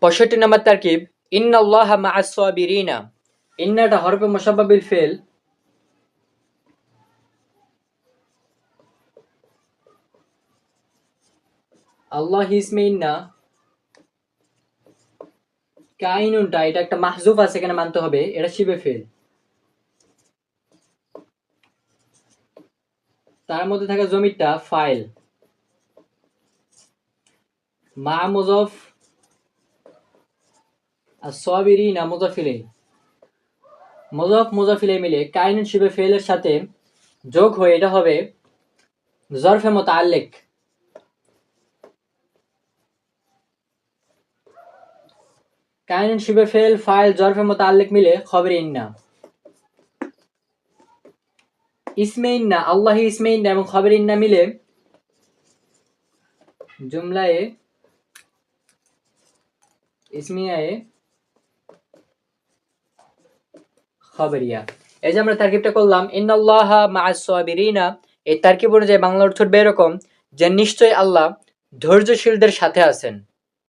65 নম্বর তারকিব ইন্নাল্লাহা মা'আস সাবিরিনা। ইন্নাটা হরফে মুশাব্বাহ বিল ফিল, আল্লাহ ইসমে ইন্না, কাইনুনটা এটা একটা মাহজুফ আছে, এখানে মানতে হবে এটা শিবে ফিল। তার মধ্যে থাকা জমিরটা ফাইল, মা মুজাফ as-সাবিরিনা মুজাফ ইলাইহি, মুজাফ মুজাফ ইলাইহি মিলে কাইনুন শিবে ফিলের সাথে যোগ হয়ে এটা হবে জরফে মুতাআল্লিক। কাইনুন শিবে ফিল ফাইল জরফে মুতাআল্লিক মিলে খবরে ইন্না। ইসমে ইন্না, আল্লাহ ইসমে ইন্না এবং খবরে ইন্না মিলে জুমলায়ে ইসমিয়ায়ে খবরিয়া। এই যে আমরা তারকিবটা করলাম ইন্নাল্লাহা মা'আস সাবিরিনা, এই তারকিব অনুযায়ী বাংলা অর্থ হবে এরকম যে নিশ্চয়ই আল্লাহ ধৈর্যশীলদের সাথে আছেন।